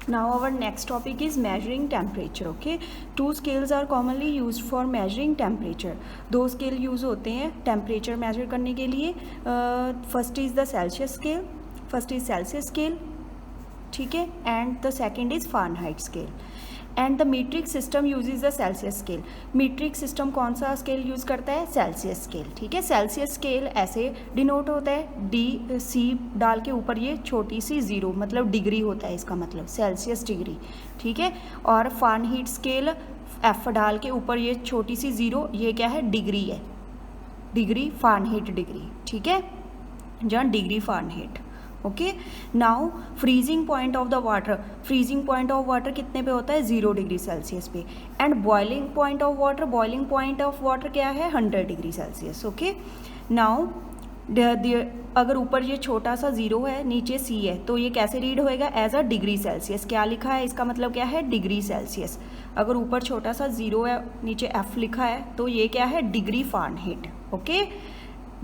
Now our next topic is measuring temperature. Okay, two scales are commonly used for measuring temperature. दो scale use होते हैं temperature measure करने के लिए. First is the Celsius scale, first is Celsius scale, ठीक है, and the second is Fahrenheit scale. And the metric system uses the Celsius scale. Metric system कौन सा स्केल यूज़ करता है? Celsius scale. ठीक है, सेल्सियस स्केल ऐसे denote होता है, डी सी डाल के ऊपर ये छोटी सी ज़ीरो, मतलब डिग्री होता है इसका मतलब सेल्सियस डिग्री. ठीक है, और फारेनहाइट स्केल एफ डाल के ऊपर ये छोटी सी ज़ीरो, ये क्या है? डिग्री है, डिग्री फारेनहाइट डिग्री. ठीक है, जहाँ degree Fahrenheit. Okay, now freezing point of the water. Freezing point of water कितने पे होता है? 0 डिग्री सेल्सियस पे. And boiling point of water, boiling point of water क्या है? 100 डिग्री सेल्सियस. ओके, नाउ अगर ऊपर ये छोटा सा 0 है, नीचे C है, तो ये कैसे रीड होएगा? As a degree Celsius. क्या लिखा है? इसका मतलब क्या है? Degree Celsius. अगर ऊपर छोटा सा 0 है, नीचे F लिखा है, तो ये क्या है? Degree Fahrenheit. Okay,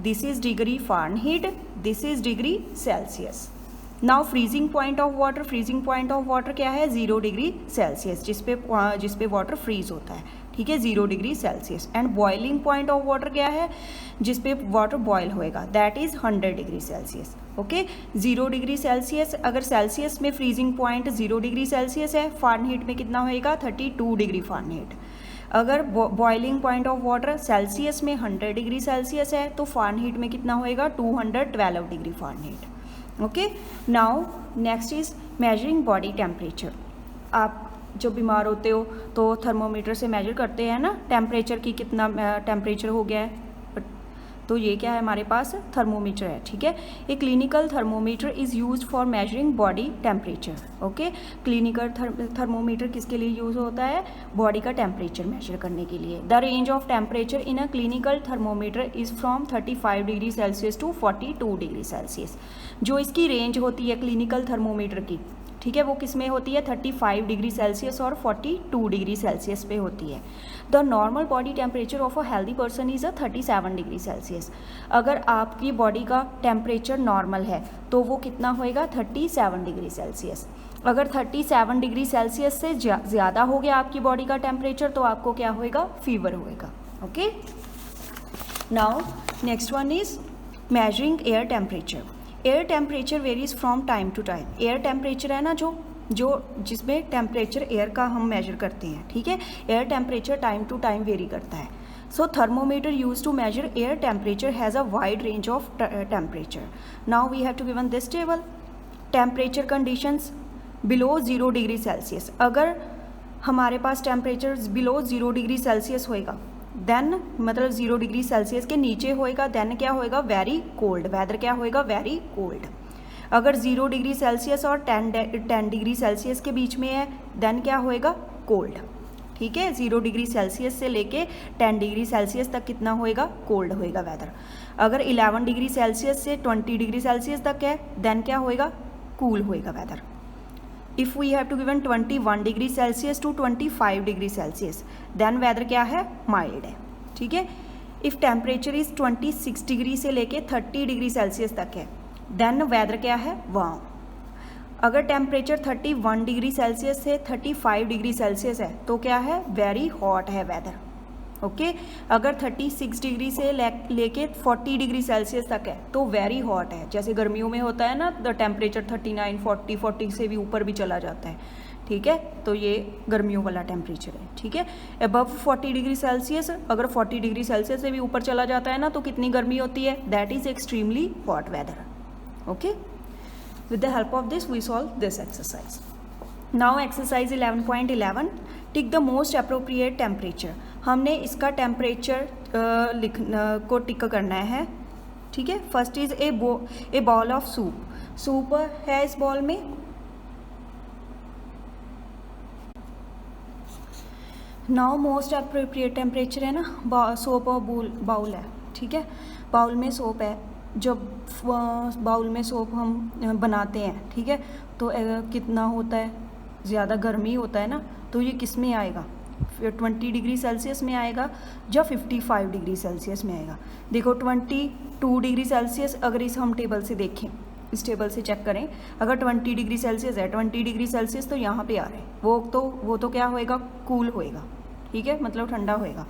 this is degree Fahrenheit, this is degree Celsius. Now freezing point of water, freezing point of water क्या है? 0 डिग्री सेल्सियस, जिसपे वाटर फ्रीज होता है. ठीक है, 0 degree Celsius. And boiling point of water क्या है? जिसपे वाटर बॉयल होएगा, that is 100 degree Celsius. Okay, 0 degree Celsius. अगर सेल्सियस में फ्रीजिंग पॉइंट 0 डिग्री सेल्सियस है, फारेनहाइट में कितना होएगा? 32 डिग्री फारेनहाइट. अगर boiling point of water Celsius में 100 डिग्री सेल्सियस है, तो फारेनहाइट में कितना होएगा? 212 degree Fahrenheit. Okay, now next is measuring body temperature. आप जब बीमार होते हो तो थर्मोमीटर से मेजर करते हैं ना टेम्परेचर की, कितना टेम्परेचर हो गया है. तो ये क्या है? हमारे पास थर्मोमीटर है. ठीक है, a clinical thermometer is used for measuring body temperature. Okay, clinical thermometer किसके लिए यूज़ होता है? बॉडी का टेम्परेचर मेजर करने के लिए. The range of temperature in a clinical thermometer is from 35 degree Celsius to 42 degree Celsius. जो इसकी रेंज होती है क्लिनिकल थर्मोमीटर की, ठीक है, वो किस में होती है? 35 डिग्री सेल्सियस और 42 डिग्री सेल्सियस पे होती है. The normal body temperature of a healthy person is a 37 degree Celsius. अगर आपकी बॉडी का टेम्परेचर नॉर्मल है तो वो कितना होएगा? 37 डिग्री सेल्सियस. अगर 37 डिग्री सेल्सियस से ज़्यादा हो गया आपकी बॉडी का टेम्परेचर, तो आपको क्या होएगा? फीवर होएगा. Okay, now next one is measuring air temperature. Air temperature varies from time to time. Air temperature है ना जो जिसमें टेम्परेचर एयर का हम मेजर करते हैं. ठीक है, air temperature time to time vary करता है. So thermometer use to measure air temperature has a wide range of temperature. Now we have to given this table. Temperature conditions below 0 degree Celsius. अगर हमारे पास temperature below 0 degree Celsius होएगा, then मतलब 0 degree Celsius के नीचे होएगा, then क्या होएगा? Very cold. वेदर क्या होएगा? Very cold. अगर 0 डिग्री सेल्सियस और 10 डिग्री सेल्सियस के बीच में है, देन क्या होएगा? कोल्ड. ठीक है, 0 डिग्री सेल्सियस से लेके 10 डिग्री सेल्सियस तक कितना होएगा? कोल्ड होएगा वेदर. अगर 11 डिग्री सेल्सियस से 20 डिग्री सेल्सियस तक है, देन क्या होएगा? कूल होएगा weather. If we have to given 21 degree Celsius to 25 degree Celsius, then weather क्या है? माइल्ड है. ठीक है, इफ़ टेम्परेचर इज़ 26 डिग्री से लेके 30 डिग्री सेल्सियस तक है, देन वेदर क्या है? वार्म. अगर टेम्परेचर 31 डिग्री सेल्सियस से 35 डिग्री सेल्सियस है, तो क्या है? वेरी हॉट है वेदर. ओके, अगर 36 डिग्री से लेके 40 डिग्री सेल्सियस तक है, तो वेरी हॉट है. जैसे गर्मियों में होता है ना, द टेम्परेचर 39, 40 से भी ऊपर भी चला जाता है. ठीक है, तो ये गर्मियों वाला टेम्परेचर है. ठीक है, अबव 40 डिग्री सेल्सियस, अगर 40 डिग्री सेल्सियस से भी ऊपर चला जाता है ना, तो कितनी गर्मी होती है? That is extremely hot weather. Okay, with the help of this we solve this exercise. Now exercise 11.11, tick the most appropriate temperature. हमने इसका टेम्परेचर को टिक करना है. ठीक है, first is a bowl of soup. Soup है इस ball में. नाउ मोस्ट अप्रोप्रिएट टेम्परेचर है ना, सोप और बाउल है. ठीक है, बाउल में सोप है. जब बाउल में सोप हम बनाते हैं, ठीक है, तो कितना होता है? ज़्यादा गर्मी होता है ना, तो ये किस में आएगा? 20 डिग्री सेल्सियस में आएगा या 55 डिग्री सेल्सियस में आएगा. देखो 22 डिग्री सेल्सियस अगर इस हम टेबल से देखें, इस टेबल से चेक करें, अगर 20 डिग्री सेल्सियस है, 20 डिग्री सेल्सियस तो यहाँ पे आ रहे हैं, वो तो क्या होएगा, कूल होएगा, ठीक है, मतलब ठंडा होएगा।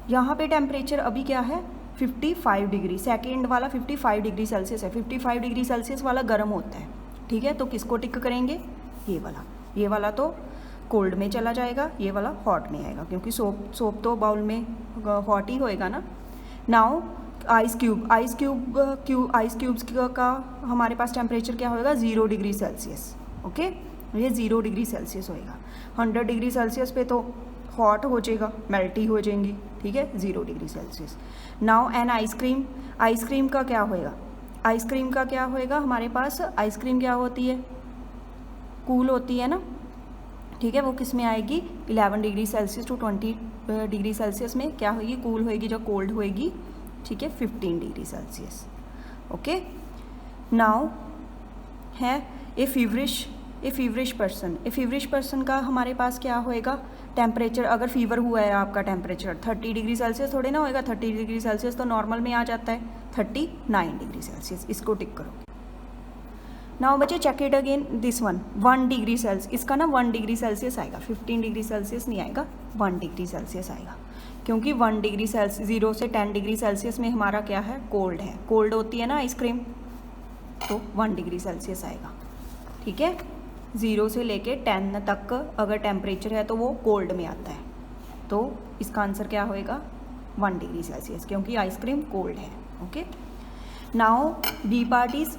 यहाँ पे टेम्परेचर अभी क्या है 55 डिग्री, सेकेंड वाला 55 डिग्री सेल्सियस है, 55 डिग्री सेल्सियस वाला गर्म होता है, ठीक है। तो किसको टिक करेंगे, ये वाला तो कोल्ड में चला जाएगा, ये वाला हॉट में आएगा, क्योंकि सोप तो बाउल में हॉट ही होएगा ना। नाउ आइस क्यूब्स का हमारे पास टेम्परेचर क्या होएगा 0 डिग्री सेल्सियस, ओके, ये 0 डिग्री सेल्सियस होएगा। 100 डिग्री सेल्सियस पे तो हॉट हो जाएगा, मेल्ट ही हो जाएंगी, ठीक है, 0 degree Celsius. Now an ice cream का क्या होएगा, हमारे पास आइसक्रीम क्या होती है, कूल होती है ना, ठीक है, वो किस में आएगी 11 degree Celsius to 20 degree Celsius में क्या होगी, कूल होएगी, जो कोल्ड होएगी, ठीक है, 15 डिग्री सेल्सियस, ओके। नाउ है ए फीवरिश पर्सन का हमारे पास क्या होएगा टेम्परेचर, अगर फीवर हुआ है आपका टेम्परेचर 30 डिग्री सेल्सियस थोड़े ना होएगा, 30 डिग्री सेल्सियस तो नॉर्मल में आ जाता है, 39 डिग्री सेल्सियस, इसको टिक करो। नाउ बच्चे check it again, this 1 degree Celsius, इसका ना 1 डिग्री सेल्सियस आएगा, 15 डिग्री सेल्सियस नहीं आएगा, 1 डिग्री सेल्सियस आएगा, क्योंकि 1 डिग्री सेल्सियस 0 से 10 डिग्री सेल्सियस में हमारा क्या है, कोल्ड होती है ना आइसक्रीम, तो 1 डिग्री सेल्सियस आएगा, ठीक है। 0 से लेके 10 तक अगर टेम्परेचर है तो वो कोल्ड में आता है, तो इसका आंसर क्या होएगा 1 डिग्री सेल्सियस, क्योंकि आइसक्रीम कोल्ड है, okay. Now B part is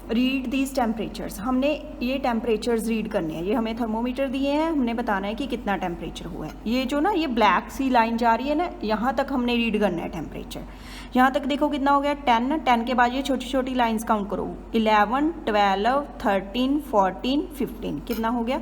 read these temperatures, हमने ये टेम्परेचर्स रीड करने हैं, ये हमें थर्मोमीटर दिए हैं, हमने बताना है कि कितना टेम्परेचर हुआ है। ये जो ना ये ब्लैक सी लाइन जा रही है ना, यहाँ तक हमने रीड करना है टेम्परेचर, यहाँ तक देखो कितना हो गया 10 के बाद ये छोटी छोटी लाइंस काउंट करो, 11, 12, 13, 14, 15, कितना हो गया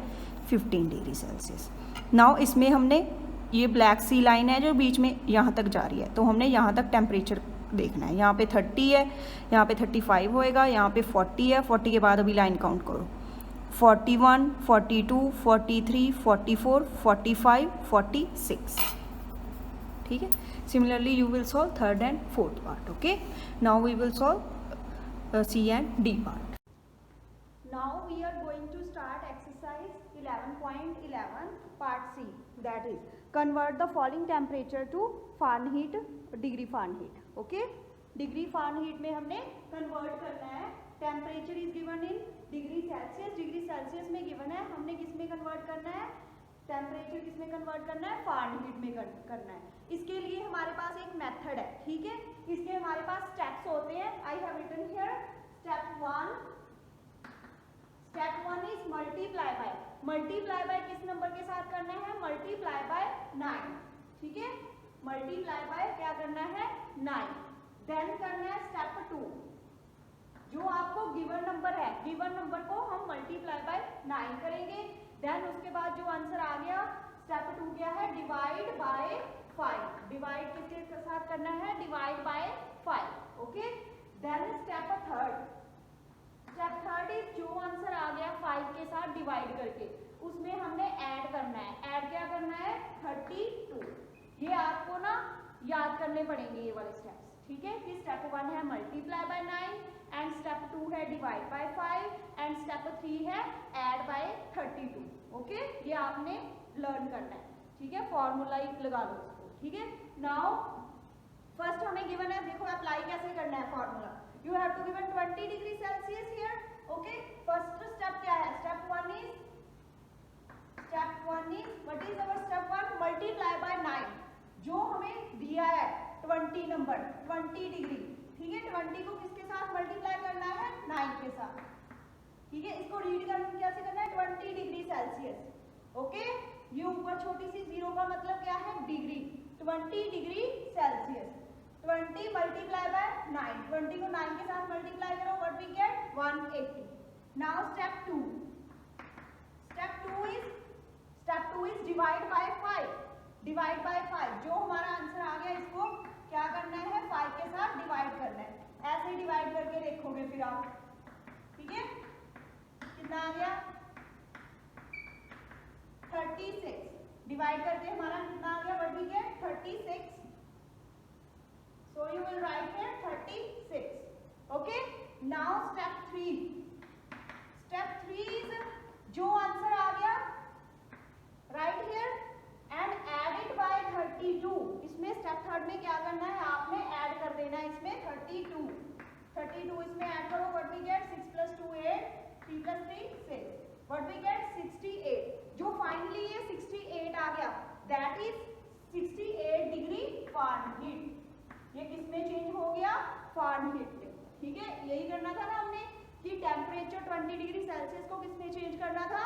15 डिग्री सेल्सियस। नाउ इसमें हमने ये ब्लैक सी लाइन है जो बीच में यहाँ तक जा रही है, तो हमने यहाँ तक टेम्परेचर देखना है, यहाँ पे 30 है, यहाँ पे 35 होएगा, यहाँ पे 40 है, 40 के बाद अभी लाइन काउंट करो, 41, 42, 43, 44, 45, 46, ठीक है। Similarly you will solve third and fourth part, okay. Now we will solve C and D part. Now we are going to start exercise 11.11 part C, that is convert the following temperature to Fahrenheit, degree Fahrenheit, okay. Degree Fahrenheit में हमने convert करना है, temperature is given in degree Celsius में given है, हमने किस में convert करना है, टेम्परेचर किस में कन्वर्ट करना है, Fahrenheit में करना है। इसके लिए हमारे पास एक मेथड है, ठीक है, इसके हमारे पास स्टेप्स होते हैं, I have written here step 1 is multiply by किस नंबर के साथ करना है, मल्टीप्लाई बाय 9, ठीक है, मल्टीप्लाई बाय क्या करना है 9। देन करना है स्टेप 2, जो आपको गिवन नंबर है, गिवन नंबर को हम मल्टीप्लाई बाय 9 करेंगे। देन उसके बाद जो आंसर आ गया स्टेप 2 क्या है, डिवाइड बाय 5, डिवाइड किसके साथ करना है, divide by 5, okay. Then step third is जो आंसर आ गया 5 के साथ डिवाइड करके उसमें हमने ऐड करना है, ऐड क्या करना है 32, ये आपको ना याद करने पड़ेंगे ये वाले स्टेप्स, ठीक है। कि स्टेप 1 है मल्टीप्लाई बाय 9 एंड स्टेप 2 है डिवाइड बाय 5 एंड स्टेप 3 है ऐड बाय 32, ओके। ये आपने लर्न करना है, ठीक है, फॉर्मूला लगा लो इसको, ठीक है। नाउ फर्स्ट हमें गिवन है, देखो अप्लाई कैसे करना है formula, you have to given 20 degree Celsius here, okay। first step क्या है, step 1 is what is our step 1, multiply by 9, जो हमें दिया है 20 नंबर 20 डिग्री, ठीक है, 20 को किसके साथ मल्टीप्लाई करना है 9 के साथ, ठीक है। इसको रीड करना कैसे करना है 20 डिग्री सेल्सियस, ओके। ये ऊपर छोटी सी 0 का मतलब क्या है degree, 20 degree Celsius, 20 multiply by 9, 20 को 9 के साथ मल्टीप्लाई करो, what we get 180। Now step 2 is divide by 5, जो हमारा आंसर आ गया इसको क्या करना है 5 के साथ डिवाइड करना है, ऐसे ही डिवाइड करके देखोगे फिर आप, ठीक है। कितना आ गया 36, डिवाइड करके हमारा कितना आ गया, what we get 36, so you will write here 36, okay। now step 3 20 degree Celsius को किसमें चेंज करना था,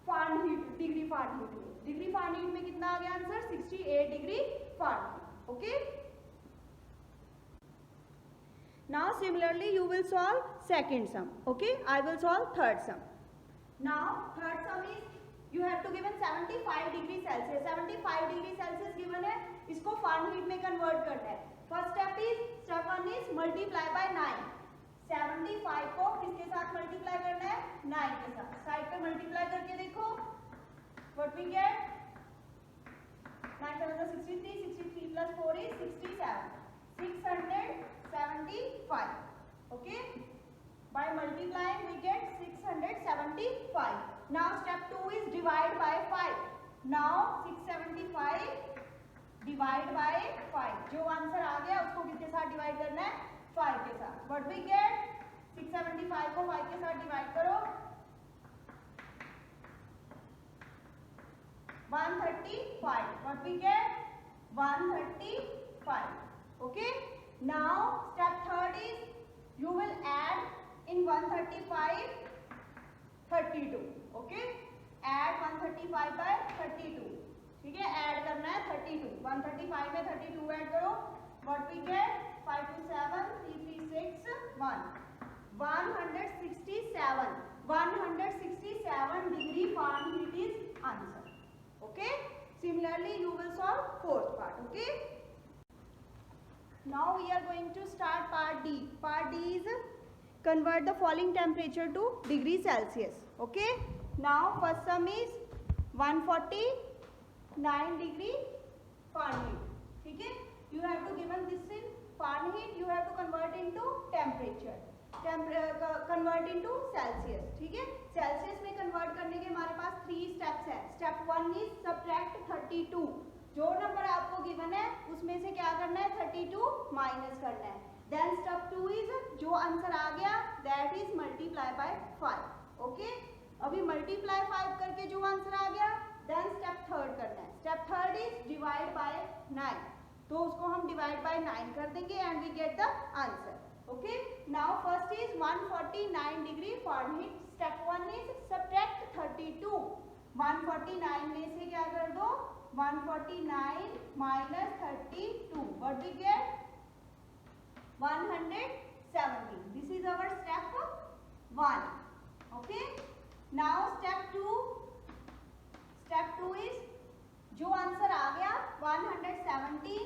फारेनहीट, डिग्री फारेनहीट में। डिग्री फारेनहीट में कितना आ गया answer, 68 degree Fahrenheit. Okay, now similarly you will solve second sum. Okay, I will solve third sum. Now third sum is you have to given 75 degree Celsius, 75 degree Celsius given है, इसको फारेनहीट में convert करना है। First step 1 is multiply by 9। 75 को किसके साथ multiply करना है, 9 के साथ। साइड पे मल्टीप्लाई करके देखो, what we get, 9 7 63, 63 plus 4 is 67, 675. Okay, by multiplying we get 675. Now step 2 is divide by 5. Now 675 divide by 5, जो आंसर आ गया उसको किसके साथ डिवाइड करना है, 5 के साथ। What we get, 675 को 5 के साथ डिवाइड करो, 135. What we get, 135. Okay, now step third is you will add in 135 32. Okay, add 135 by 32, ठीक है, ऐड करना है 32, 135 में 32 ऐड करो, what we get, 5 to 7 3 3 6 1, 167 degree Fahrenheit is answer. Okay, similarly you will solve fourth part. Okay, now we are going to start part D. Part D is convert the falling temperature to degree Celsius. Okay, now first sum is 149 degree Fahrenheit. ठीक है, you have to given this in Fahrenheit, you have to convert into temperature, convert into Celsius. ठीक है, Celsius में convert करने के हमारे पास 3 steps है। Step 1 is subtract 32, जो नंबर आपको गिवन है उसमें से क्या करना है, 32 माइनस करना है। देन स्टेप 2 इज जो आंसर आ गया that is multiply bye 5। Okay, अभी मल्टीप्लाई 5 करके जो आंसर आ गया, देन स्टेप थर्ड करना है। Step third is divide by 9, तो उसको हम डिवाइड बाय 9 कर देंगे and we get the answer. Okay, now first is 149 degree Fahrenheit. Step 1 is subtract 32, 149 में से क्या कर दो, 149 minus 32, what we get, 170. This is our step 1. Okay, now step 2, step 2 is जो आंसर आ गया 117,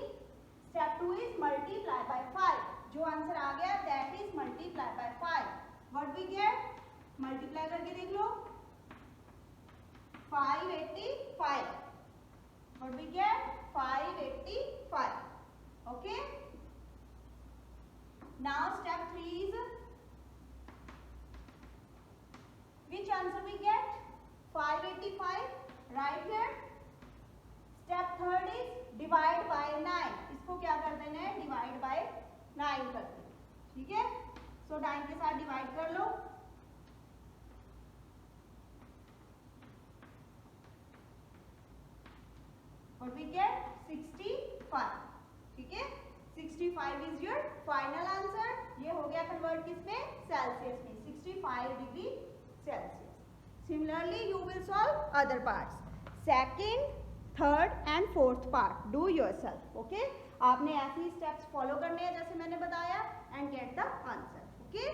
step 2 is multiply by 5, जो answer आ गया that is multiply by 5, what we get, multiply करके देख लो, 585. What we get, 585. Okay, now step 3 is which answer we get, 585, right here. Step third is divide by 9, इसको क्या कर देना है, divide by 9 कर देना, ठीक है। So 9 के साथ divide कर लो, what we get, 65, ठीक है। 65 is your final answer। ये हो गया कन्वर्ट किसमें, सेल्सियस में, 65 degree Celsius. Similarly you will solve other parts, second, third and fourth part, do yourself। okay, आपने ऐसे ही स्टेप्स फॉलो करने हैं जैसे मैंने बताया and get the answer। okay।